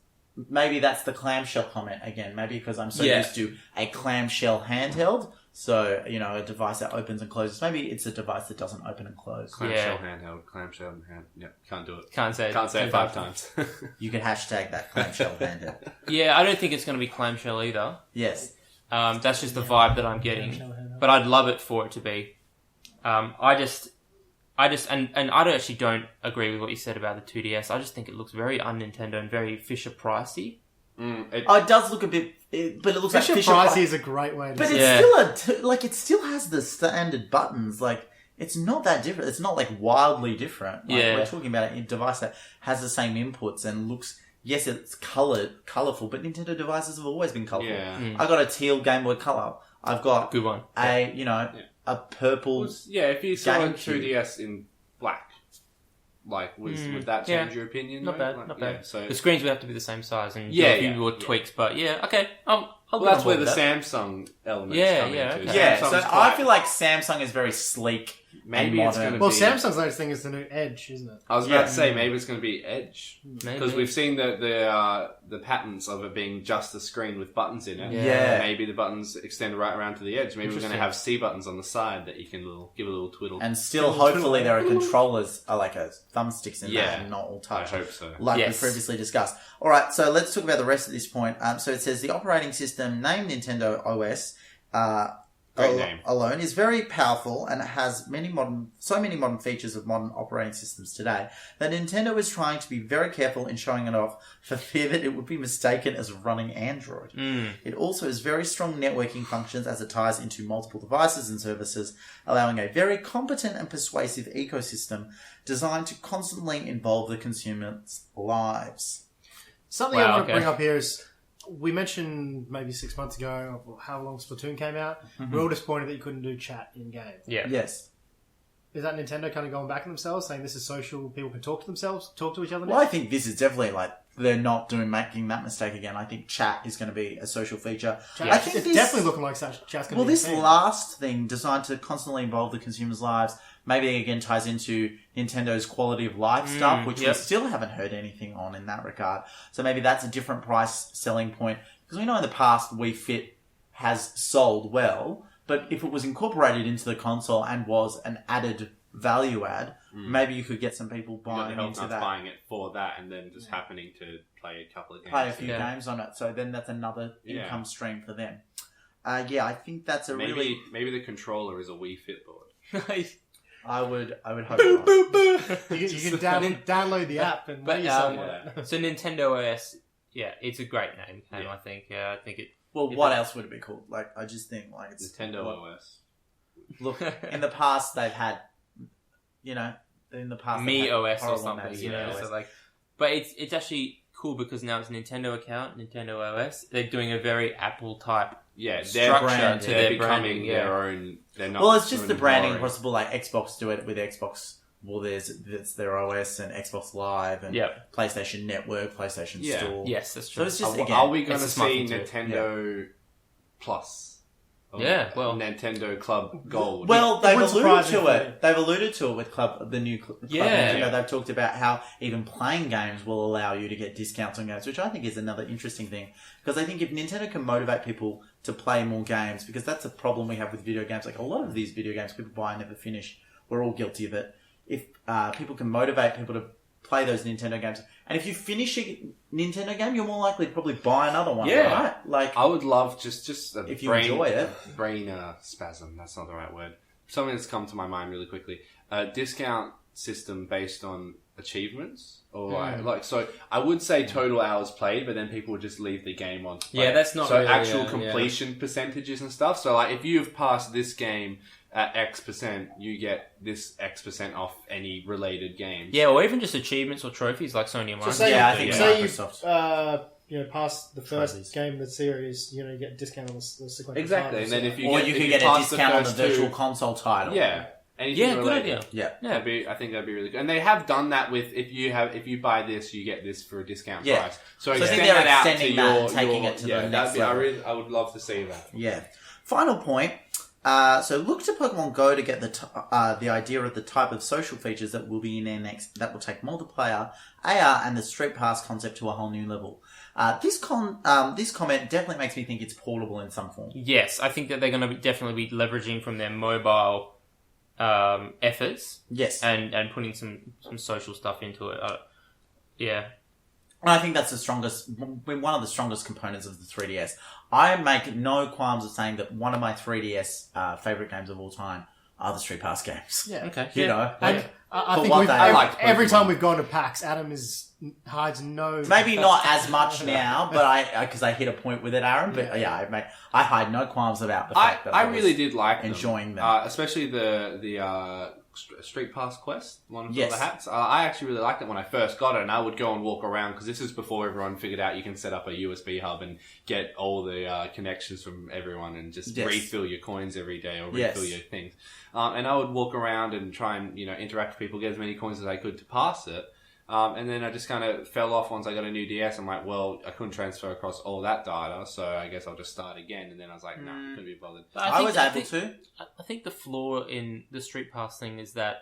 maybe that's the clamshell comment again. Maybe because I'm so used to a clamshell handheld. So, a device that opens and closes. Maybe it's a device that doesn't open and close. Clamshell handheld, clamshell hand. Yep, can't do it. Can't say it 5 times. You can hashtag that clamshell handheld. Yeah, I don't think it's going to be clamshell either. Yes. That's just the vibe that I'm getting. But I'd love it for it to be. And I actually don't agree with what you said about the 2DS. I just think it looks very un-Nintendo and very Fisher-Pricey. It does look a bit, but it looks like Fisher-Pricey is a great way to But it's still it still has the standard buttons. Like, it's not that different. It's not like wildly different. Like, we're talking about a device that has the same inputs and looks. Yes, it's colourful, but Nintendo devices have always been colourful. Yeah. I got a teal Game Boy Color. I've got good one. A purple. If you saw a 2DS in black, would that change your opinion? Not bad. Yeah, so the screens would have to be the same size and a few more tweaks, but okay. That's where the Samsung elements come into. Okay. Yeah, so I feel like Samsung is very sleek. Maybe it's going to be... Well, Samsung's latest thing is the new Edge, isn't it? I was about to say, maybe it's going to be Edge. Because we've seen the patents of it being just a screen with buttons in it. Yeah. Maybe the buttons extend right around to the edge. Maybe we're going to have C buttons on the side that you can give a little twiddle. And still, hopefully, there are controllers, like thumbsticks in that and not all touch. I hope so. Like we previously discussed. All right, so let's talk about the rest of this point. So it says the operating system named Nintendo OS alone is very powerful, and it has so many modern features of modern operating systems today that Nintendo is trying to be very careful in showing it off for fear that it would be mistaken as running Android. It also has very strong networking functions as it ties into multiple devices and services, allowing a very competent and persuasive ecosystem designed to constantly involve the consumer's lives. Something I want to bring up here is, we mentioned maybe 6 months ago how long Splatoon came out. We're all disappointed that you couldn't do chat in game. Yeah. Yes. Is that Nintendo kind of going back on themselves, saying this is social, people can talk to themselves, talk to each other now? Well, I think this is definitely they're not making that mistake again. I think chat is going to be a social feature. I think it's definitely looking like chat's going to be this last thing designed to constantly involve the consumer's lives maybe again ties into Nintendo's quality of life stuff, which we still haven't heard anything on in that regard. So maybe that's a different price selling point. Because we know in the past Wii Fit has sold well, but if it was incorporated into the console and was an added value add, maybe you could get some people buying into that. Buying it for that and then just happening to play a couple of games. Play a few games on it. So then that's another income stream for them. I think that's maybe the controller is a Wii Fit board. I would hope boop, boop, boop. You can download the app and play yourself. So Nintendo OS, it's a great name. I think. I think it. Well, what else would it be called? I just think it's Nintendo OS. Look, in the past they've had, Mi OS or something. So but it's actually cool because now it's a Nintendo account, Nintendo OS. They're doing a very Apple type. Yeah, structure to their branding. Their own. They're not. Well, it's just the branding possible. Like Xbox do it with Xbox. Well, it's their OS and Xbox Live and PlayStation Network, PlayStation Store. Yes, that's true. So it's just are we going to see Nintendo Plus? Nintendo Club Gold. Well, they've alluded to it. They've alluded to it with the new Club. They've talked about how even playing games will allow you to get discounts on games, which I think is another interesting thing. Because I think if Nintendo can motivate people to play more games, because that's a problem we have with video games. Like a lot of these video games people buy and never finish. We're all guilty of it. If people can motivate people to play those Nintendo games, and if you finish a Nintendo game, you're more likely to probably buy another one, right? I would love just if you enjoy it. Brain spasm. That's not the right word. Something that's come to my mind really quickly. A discount system based on achievements, or so. I would say total hours played, but then people would just leave the game on. Yeah, that's not so really, actual completion percentages and stuff. So if you've passed this game at X%, you get this X% off any related games. Yeah, or even just achievements or trophies like Sony and Microsoft. Say you pass the first game of the series, you get a discount on the sequential exactly, and then if you could get a discount on the virtual console title. Yeah. Good idea. Yeah. I think that'd be really good. And they have done that with if you buy this, you get this for a discount price. So I think they're extending that, taking it to the next level. I would love to see that. Yeah. Final point. So look to Pokemon Go to get the idea of the type of social features that will be in NX that will take multiplayer, AR, and the Street Pass concept to a whole new level. This comment definitely makes me think it's portable in some form. Yes, I think that they're going to definitely be leveraging from their mobile efforts. Yes, and putting some social stuff into it. And I think that's one of the strongest components of the 3DS. I make no qualms of saying that one of my 3DS favourite games of all time are the Street Pass games. Yeah. Okay. And I think every time we've gone to PAX, Adam hides no... Maybe not as much now, but because I hit a point with it, Aaron. But I hide no qualms about the fact that I really did like enjoying them. Especially the Street Pass Quest, one of the hats. I actually really liked it when I first got it, and I would go and walk around because this is before everyone figured out you can set up a USB hub and get all the connections from everyone and just refill your coins every day or refill your things. And I would walk around and try and interact with people, get as many coins as I could to pass it. And then I just kind of fell off once I got a new DS. I'm like, well, I couldn't transfer across all that data, so I guess I'll just start again. And then I was like, nah, couldn't be bothered. I was able to. I think the flaw in the Street Pass thing is that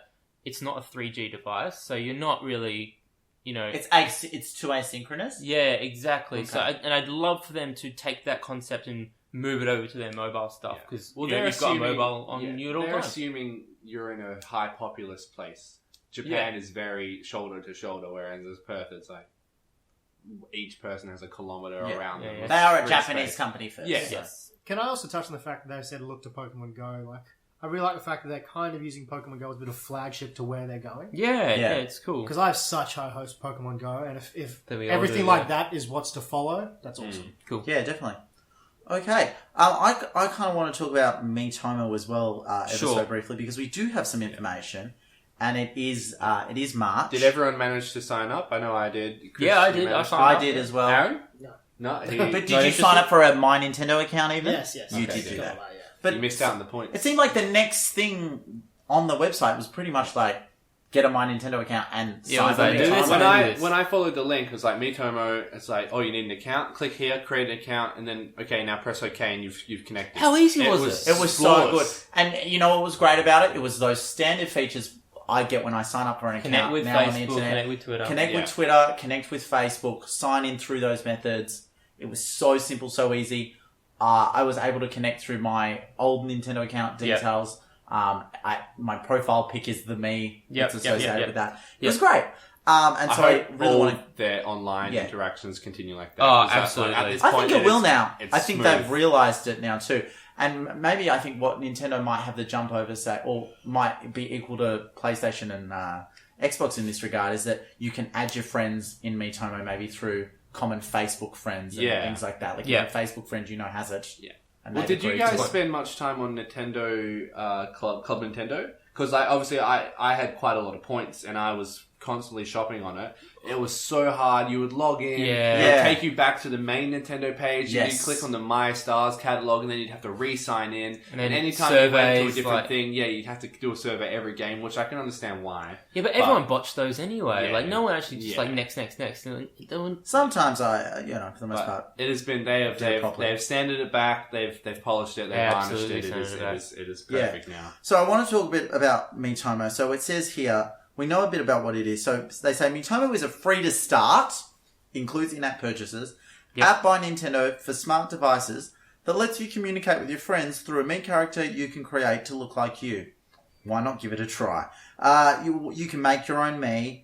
it's not a 3G device, so you're not really, It's too asynchronous? Yeah, exactly. Okay. So, I'd love for them to take that concept and move it over to their mobile stuff, because you've got a mobile on you at all times. They're assuming you're in a high populous place. Japan is very shoulder to shoulder, whereas as Perth, it's like each person has a kilometer around them. They are a Free Japanese space. company first. Yes. Can I also touch on the fact that they said look to Pokemon Go? Like, I really like the fact that they're kind of using Pokemon Go as a bit of flagship to where they're going. Yeah, it's cool. Because I have such high hopes for Pokemon Go, and if That we all everything do, like that is what's to follow, that's awesome. Cool. Yeah, definitely. Okay, I kind of want to talk about Miitomo as well, ever so briefly, because we do have some information, and it is March. Did everyone manage to sign up? I know I did. Chris, Yeah, I you did. managed I to- did as well. Aaron? No. He, But did you sign up for a My Nintendo account even? Yes. You Okay, did good. do that. Yeah. But you missed out on the points. it seemed like the next thing on the website was pretty much like, get a My Nintendo account and Yeah, sign for I do this Miitomo. When I followed the link, it was like Miitomo. It's like, oh, you need an account. Click here, create an account, and then okay, now press OK, and you've connected. How easy was it? It was so good. flawless. And you know what was great about it? It was those standard features I get when I sign up for an Connect account with now on the Facebook, internet. connect with Twitter. Connect Yeah. with Twitter, connect with Facebook, sign in through those methods. It was so simple, so easy. I was able to connect through my old Nintendo account details. My profile pic is the me that's associated with that. It was great. And so I hope really all want to... their online Yeah. interactions continue like that. Oh, 'Cause that's absolutely. At this I point, think it will now. it's I think smooth. they've realised it now too. And maybe I think what Nintendo might have the jump over, say, or might be equal to PlayStation and Xbox in this regard, is that you can add your friends in Miitomo maybe through common Facebook friends and Yeah. things like that. Like Yeah. your Facebook friend has it. Yeah. And Well, they've did you agreed to guys it. spend much time on Nintendo Club Nintendo? Because I had quite a lot of points and I was constantly shopping on it. It was so hard. You would log in, Yeah. it would take you back to the main Nintendo page, Yes. you'd click on the My Stars catalog, and then you'd have to re-sign in. And then anytime you went to a surveys, different like- thing, you'd have to do a survey every game, which I can understand why. Yeah, but everyone botched those anyway. Yeah. Like, no one actually just Yeah. like next. No one- Sometimes for the most But part. it has been properly. they've sanded it back, they've polished it, they've Yeah, varnished absolutely it. It is Yeah. perfect now. So I want to talk a bit about Miitomo. So it says here, we know a bit about what it is. So they say Miitomo is a free to start, includes in-app purchases, app by Nintendo for smart devices that lets you communicate with your friends through a Mii character you can create to look like you. Why not give it a try? You can make your own Mii.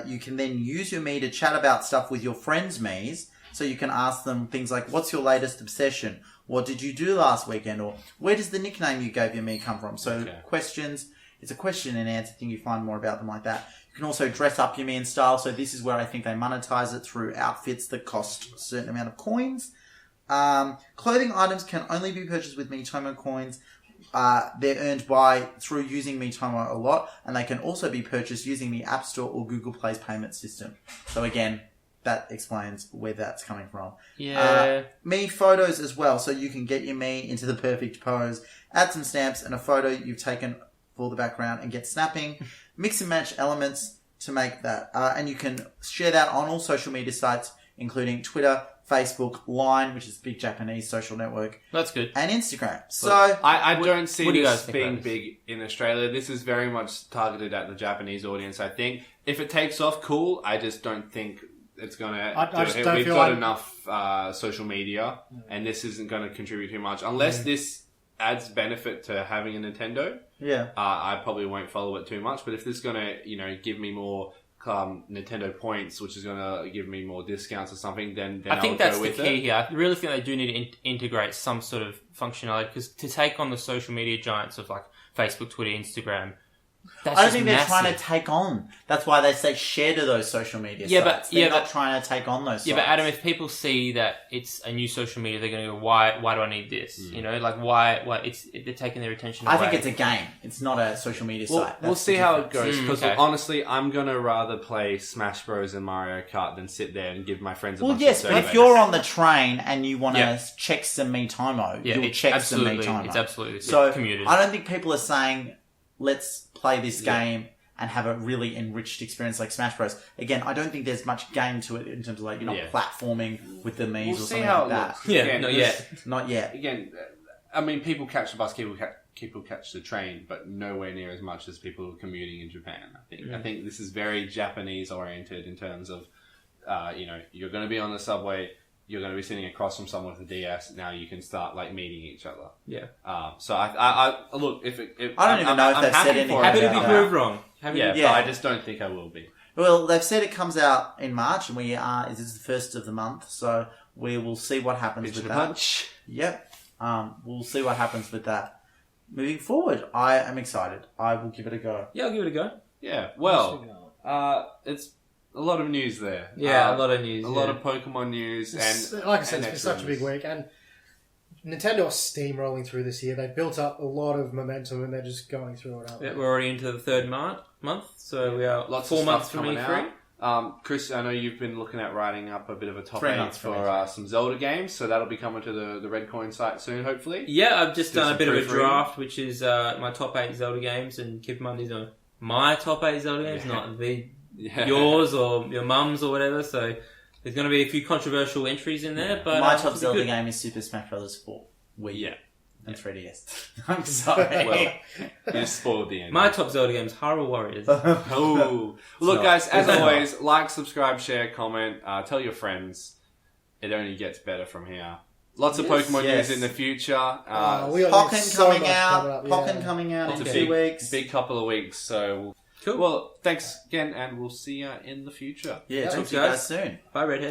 You can then use your Mii to chat about stuff with your friends' Miis. So you can ask them things like, what's your latest obsession? What did you do last weekend? Or where does the nickname you gave your Mii come from? So questions. It's a question and answer thing. You find more about them like that. You can also dress up your Mii in style. So this is where I think they monetize it through outfits that cost a certain amount of coins. Clothing items can only be purchased with Miitomo coins. They're earned through using Miitomo a lot, and they can also be purchased using the App Store or Google Play's payment system. So again, that explains where that's coming from. Yeah. Mii photos as well, so you can get your Mii into the perfect pose, add some stamps and a photo you've taken for the background and get snapping, mix and match elements to make that, and you can share that on all social media sites, including Twitter, Facebook, Line, which is a big Japanese social network, That's good. and Instagram. So I don't see what do you guys this think being about this? big in Australia. This is very much targeted at the Japanese audience, I think. If it takes off, cool. I just don't think it's going to I just don't We've feel got like- enough social media, and this isn't going to contribute too much. Unless this adds benefit to having a Nintendo, I probably won't follow it too much. But if this is going to, give me more Nintendo points, which is going to give me more discounts or something, then I think I'll that's go the with key it. here. I really think they do need to integrate some sort of functionality because to take on the social media giants of like Facebook, Twitter, Instagram, that's I don't just think they're massive. trying to take on. That's why they say share to those social media sites. They're not trying to take on those sites. Yeah, but Adam, if people see that it's a new social media, they're going to go, why do I need this? Why they're taking their attention away. I think it's a game. It's not a social media site. We'll That's see the how it difference. goes. Because okay. honestly, I'm gonna rather play Smash Bros and Mario Kart than sit there and give my friends a Well, bunch yes, of but if surveys. you're on the train and you want to Yeah. check some Miitomo, Yeah, you'll it's check absolutely, some Miitomo. it's absolutely So commuted. I don't think people are saying, let's play this game and have a really enriched experience like Smash Bros. Again, I don't think there's much game to it in terms of like, you're not Yeah. platforming with the Mii's We'll or see something how like it that. looks. Yeah, Again, not there's- yet. Not yet. Again, I mean, people catch the bus, people catch the train, but nowhere near as much as people commuting in Japan. I think this is very Japanese oriented in terms of, you're going to be on the subway, you're going to be sitting across from someone with a DS. Now you can start like meeting each other. Yeah. So I look if I don't even know if I'm they've said happy anything for about it. Happy to be that. proved wrong. Yeah, Yeah. but I just don't think I will be. Well, they've said it comes out in March, and it is the first of the month, so we will see what happens with that. Bunch. Yep. We'll see what happens with that. Moving forward, I am excited. I will give it a go. Yeah, I'll give it a go. Yeah, well, it's a lot of news there. Yeah, a lot of news. A lot of Pokemon news. And like I said, it's been NX such a big rumors. week. And Nintendo are steamrolling through this year. They've built up a lot of momentum and they're just going through it. Yeah, we're already into the third month, so we are Lots 4 of months stuff from coming E3. out. Chris, I know you've been looking at writing up a bit of a top 3 8 months for some Zelda games, so that'll be coming to the Red Coin site soon, hopefully. Yeah, I've just Do done a some bit of a proofreading. draft, which is my top 8 Zelda games, and keep in mind these are my top 8 Zelda games, not yours or your mum's or whatever, so there's going to be a few controversial entries in there, but My it'll top be Zelda good. game is Super Smash Bros. 4 Wii Yeah. and 3DS. I'm sorry. Well, you spoiled the end. My top Zelda game is Hyrule Warriors. Oh. Look, not. guys, as It's not. always, like, subscribe, share, comment, tell your friends. It only gets better from here. Lots of Pokemon Yes. news in the future. we got Pokken so coming much out. coming up, Pokken yeah. coming out It's in a 2 weeks. big couple of weeks, so... Cool. Well, thanks again, and we'll see you in the future. Yeah, talk Thanks, to you guys guys. soon. Bye, Redhead.